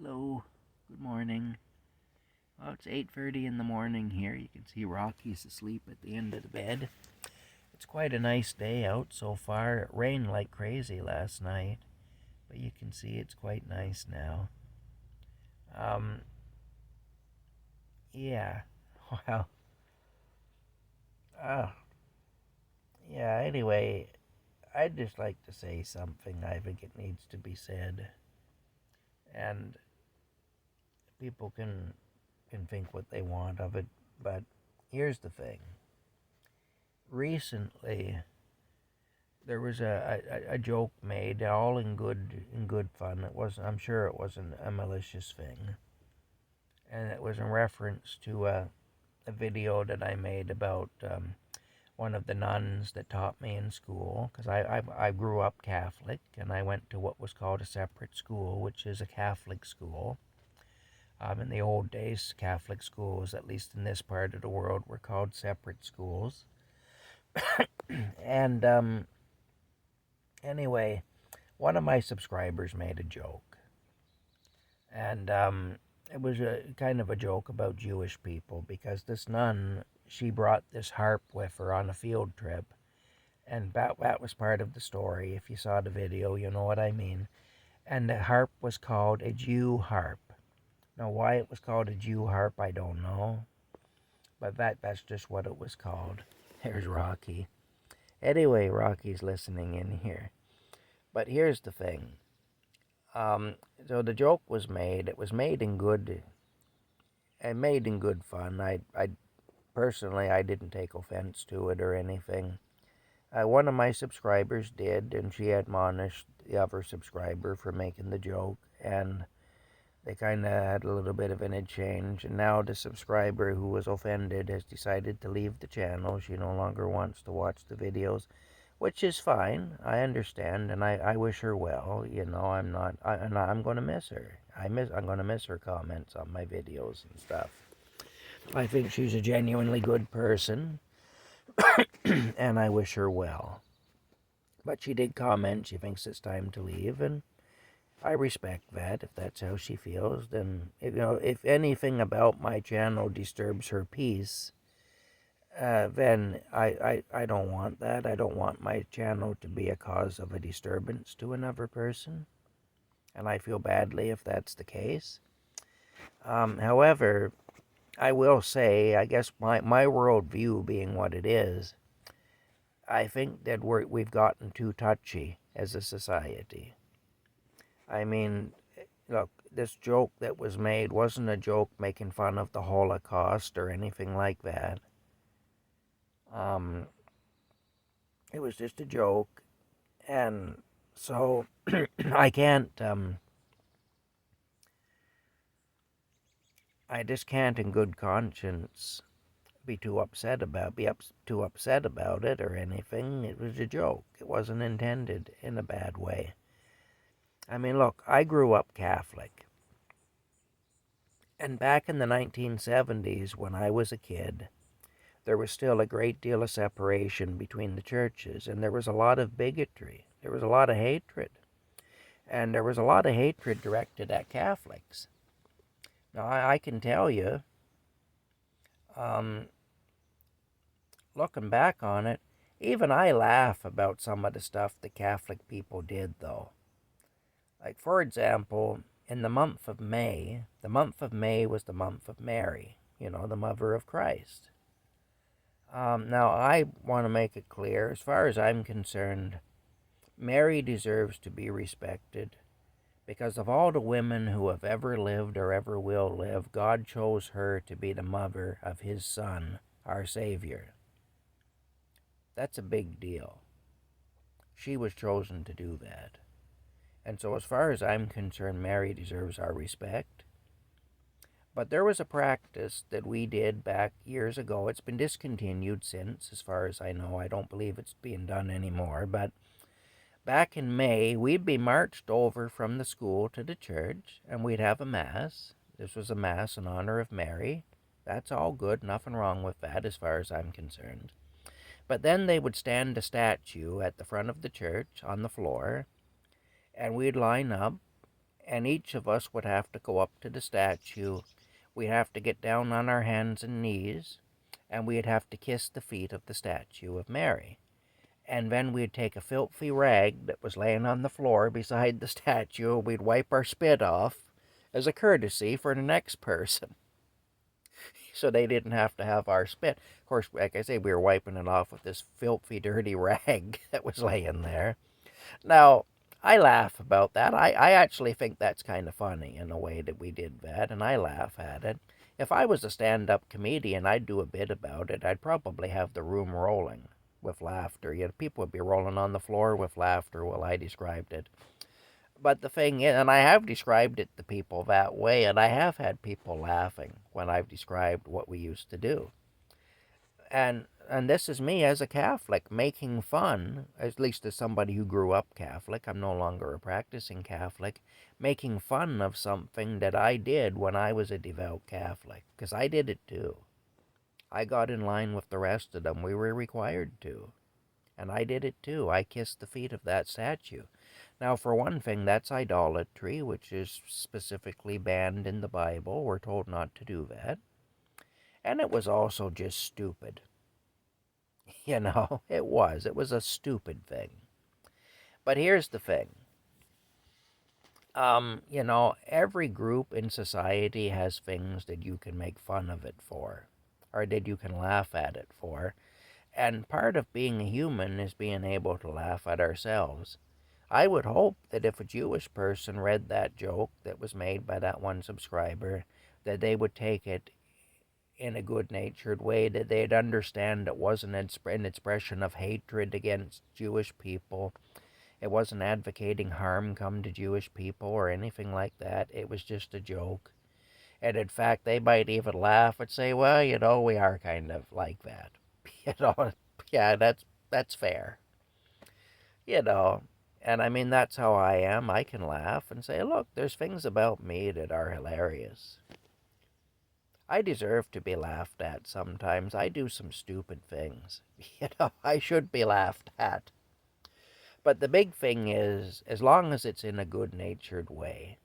Hello, good morning. Well, it's 8:30 in the morning here. You can see Rocky's asleep at the end of the bed. It's quite a nice day out so far. It rained like crazy last night, but you can see it's quite nice now. Um, yeah. Well, uh, yeah, anyway, I'd just like to say something. I think it needs to be said. And people can think what they want of it, but here's the thing. Recently, there was a joke made, all in good fun. It wasn't. I'm sure it wasn't a malicious thing, and it was in reference to a video that I made about one of the nuns that taught me in school. Because I grew up Catholic, and I went to what was called a separate school, which is a Catholic school. In the old days, Catholic schools, at least in this part of the world, were called separate schools. And anyway, one of my subscribers made a joke, and it was a kind of a joke about Jewish people, because this nun, she brought this harp with her on a field trip, and that was part of the story. If you saw the video, you know what I mean. And the harp was called a Jew harp. Now, why it was called a Jew harp, I don't know, but that's just what it was called. There's Rocky. Anyway, Rocky's listening in here. But here's the thing. So the joke was made. It was made in good, and made in good fun. I personally, I didn't take offense to it or anything. One of my subscribers did, and she admonished the other subscriber for making the joke, and they kind of had a little bit of an exchange. And now the subscriber who was offended has decided to leave the channel. She no longer wants to watch the videos, which is fine. I understand, and I wish her well. I'm going to miss her. I'm going to miss her comments on my videos and stuff. I think she's a genuinely good person, and I wish her well. But she did comment she thinks it's time to leave, and I respect that. If that's how she feels, then if anything about my channel disturbs her peace, then I don't want that. I don't want my channel to be a cause of a disturbance to another person, and I feel badly if that's the case. However, I will say, I guess my worldview being what it is, I think that we've gotten too touchy as a society. I mean, look, this joke that was made wasn't a joke making fun of the Holocaust or anything like that. It was just a joke, and so I can't. I just can't, in good conscience, be too upset about it or anything. It was a joke. It wasn't intended in a bad way. I mean, look, I grew up Catholic, and back in the 1970s, when I was a kid, there was still a great deal of separation between the churches, and there was a lot of bigotry. There was a lot of hatred. And there was a lot of hatred directed at Catholics. Now, I can tell you, looking back on it, even I laugh about some of the stuff the Catholic people did, though. Like, for example, in the month of May was the month of Mary, the mother of Christ. Now, I want to make it clear, as far as I'm concerned, Mary deserves to be respected, because of all the women who have ever lived or ever will live, God chose her to be the mother of his Son, our Savior. That's a big deal. She was chosen to do that. And so as far as I'm concerned, Mary deserves our respect. But there was a practice that we did back years ago. It's been discontinued since, as far as I know. I don't believe it's being done anymore. But back in May, we'd be marched over from the school to the church, and we'd have a Mass. This was a Mass in honor of Mary. That's all good. Nothing wrong with that, as far as I'm concerned. But then they would stand a statue at the front of the church on the floor, and we'd line up, and each of us would have to go up to the statue. We'd have to get down on our hands and knees, and we'd have to kiss the feet of the statue of Mary. And then we'd take a filthy rag that was laying on the floor beside the statue, and we'd wipe our spit off as a courtesy for the next person, so they didn't have to have our spit. Of course, like I say, we were wiping it off with this filthy, dirty rag that was laying there. Now, I laugh about that. I actually think that's kind of funny in the way that we did that, and I laugh at it. If I was a stand-up comedian, I'd do a bit about it. I'd probably have the room rolling with laughter. You know, people would be rolling on the floor with laughter while I described it. But the thing is, and I have described it to people that way, and I have had people laughing when I've described what we used to do. And this is me as a Catholic making fun, at least as somebody who grew up Catholic. I'm no longer a practicing Catholic, making fun of something that I did when I was a devout Catholic, because I did it too. I got in line with the rest of them. We were required to. And I did it too. I kissed the feet of that statue. Now, for one thing, that's idolatry, which is specifically banned in the Bible. We're told not to do that. And it was also just stupid. You know, it was. It was a stupid thing. But here's the thing. You know, every group in society has things that you can make fun of it for, or that you can laugh at it for. And part of being a human is being able to laugh at ourselves. I would hope that if a Jewish person read that joke that was made by that one subscriber, that they would take it in a good-natured way, that they'd understand it wasn't an expression of hatred against Jewish people. It wasn't advocating harm come to Jewish people or anything like that. It was just a joke. And in fact, they might even laugh and say, well, you know, we are kind of like that. You know, yeah, that's fair. You know, and I mean, that's how I am. I can laugh and say, look, there's things about me that are hilarious. I deserve to be laughed at sometimes. I do some stupid things. You know, I should be laughed at. But the big thing is, as long as it's in a good-natured way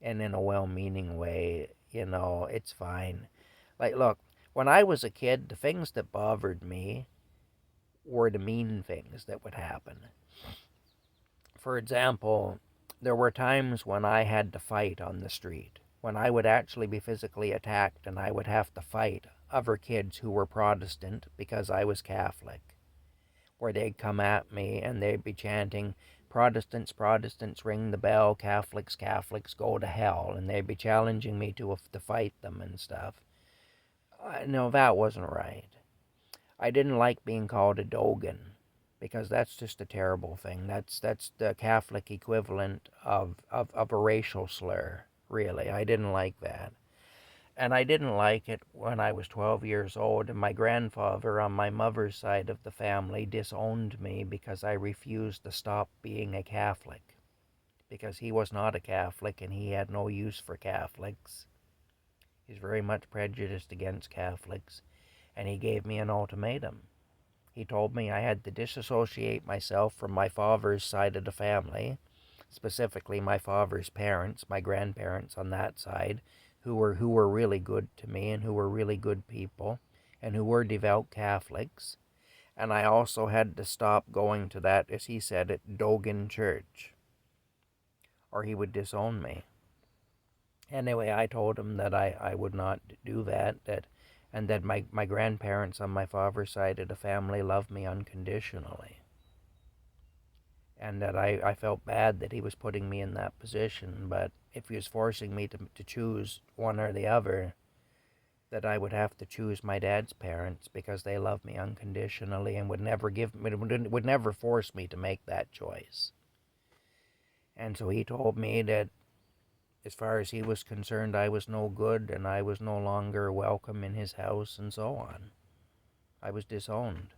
and in a well-meaning way, you know, it's fine. Like, look, when I was a kid, the things that bothered me were the mean things that would happen. For example, there were times when I had to fight on the street, when I would actually be physically attacked and I would have to fight other kids who were Protestant because I was Catholic, where they'd come at me and they'd be chanting, Protestants, Protestants, ring the bell, Catholics, Catholics, go to hell, and they'd be challenging me to fight them and stuff. No, that wasn't right. I didn't like being called a Dogan, because that's just a terrible thing. That's the Catholic equivalent of a racial slur. Really, I didn't like that. And I didn't like it when I was 12 years old, and my grandfather on my mother's side of the family disowned me because I refused to stop being a Catholic, because he was not a Catholic and he had no use for Catholics. He's very much prejudiced against Catholics, and he gave me an ultimatum. He told me I had to disassociate myself from my father's side of the family, specifically my father's parents, my grandparents on that side, who were really good to me and who were really good people and who were devout Catholics. And I also had to stop going to that, as he said it, Dogan church, or he would disown me. Anyway, I told him that I would not do that, and that my grandparents on my father's side of the family loved me unconditionally. And that I felt bad that he was putting me in that position, but if he was forcing me to choose one or the other, that I would have to choose my dad's parents, because they loved me unconditionally and would never force me to make that choice. And so he told me that as far as he was concerned, I was no good and I was no longer welcome in his house and so on. I was disowned.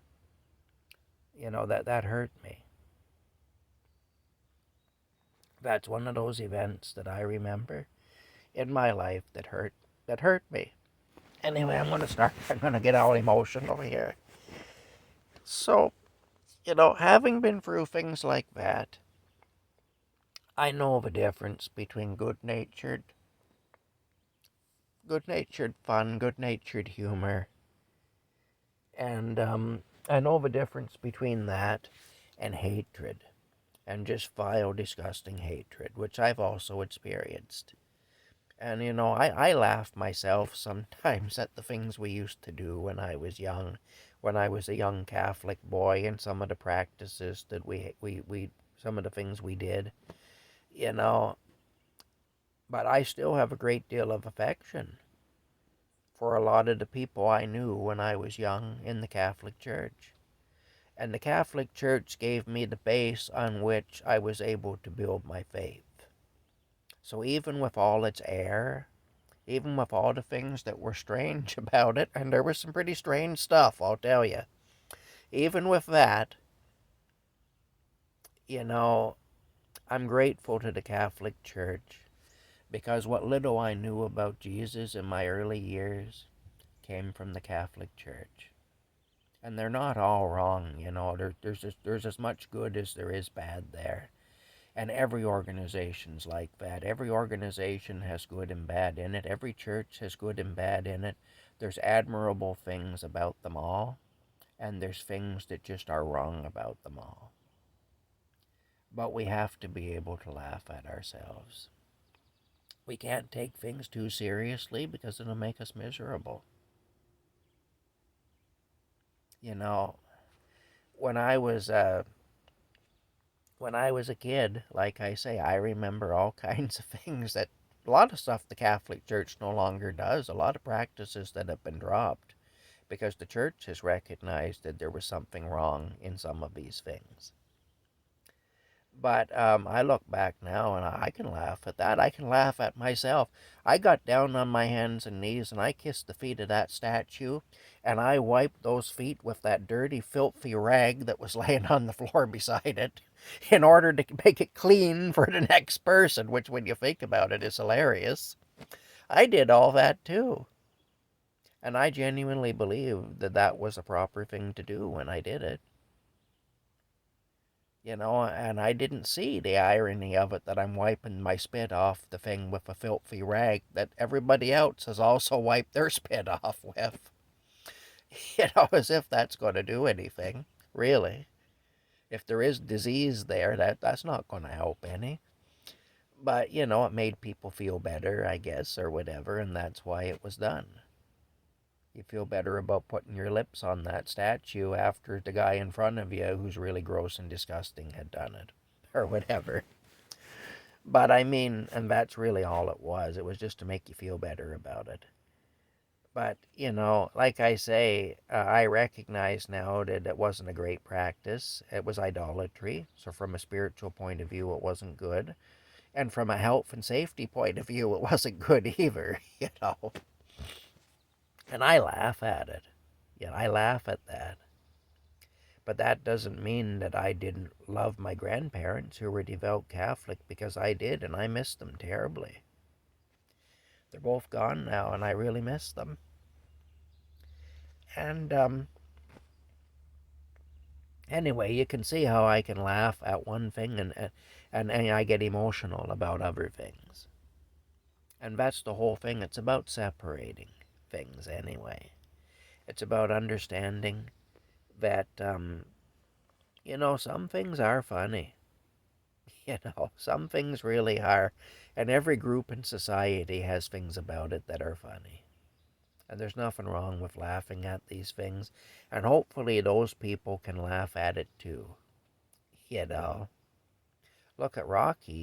You know, that hurt me. That's one of those events that I remember in my life that hurt me. Anyway, I'm going to get all emotional here. So, you know, having been through things like that, I know of a difference between good-natured fun, good-natured humor, and I know of a difference between that and hatred, and just vile, disgusting hatred, which I've also experienced. And I laugh myself sometimes at the things we used to do when I was young, when I was a young Catholic boy, and some of the practices that we some of the things we did, you know. But I still have a great deal of affection for a lot of the people I knew when I was young in the Catholic Church. And the Catholic Church gave me the base on which I was able to build my faith. So even with all its error, even with all the things that were strange about it, and there was some pretty strange stuff, I'll tell you, even with that, you know, I'm grateful to the Catholic Church because what little I knew about Jesus in my early years came from the Catholic Church. And they're not all wrong, there's as much good as there is bad there. And every organization's like that. Every organization has good and bad in it. Every church has good and bad in it. There's admirable things about them all, and there's things that just are wrong about them all. But we have to be able to laugh at ourselves. We can't take things too seriously because it'll make us miserable. You know, when I was when I was a kid, like I say, I remember all kinds of things that a lot of stuff the Catholic Church no longer does, a lot of practices that have been dropped because the church has recognized that there was something wrong in some of these things. But I look back now and I can laugh at that. I can laugh at myself. I got down on my hands and knees and I kissed the feet of that statue and I wiped those feet with that dirty, filthy rag that was laying on the floor beside it in order to make it clean for the next person, which, when you think about it, is hilarious. I did all that too. And I genuinely believe that that was a proper thing to do when I did it. And I didn't see the irony of it that I'm wiping my spit off the thing with a filthy rag that everybody else has also wiped their spit off with. As if that's going to do anything, really. If there is disease there, that's not going to help any. But, it made people feel better, I guess, or whatever, and that's why it was done. You feel better about putting your lips on that statue after the guy in front of you who's really gross and disgusting had done it, or whatever. But I mean, and that's really all it was. It was just to make you feel better about it. But, like I say, I recognize now that it wasn't a great practice. It was idolatry. So from a spiritual point of view, it wasn't good. And from a health and safety point of view, it wasn't good either. And I laugh at it. I laugh at that. But that doesn't mean that I didn't love my grandparents who were devout Catholic, because I did, and I miss them terribly. They're both gone now, and I really miss them. And anyway, you can see how I can laugh at one thing and I get emotional about other things. And that's the whole thing. It's about separating things anyway. It's about understanding that, some things are funny. Some things really are. And every group in society has things about it that are funny. And there's nothing wrong with laughing at these things. And hopefully those people can laugh at it too. Look at Rocky.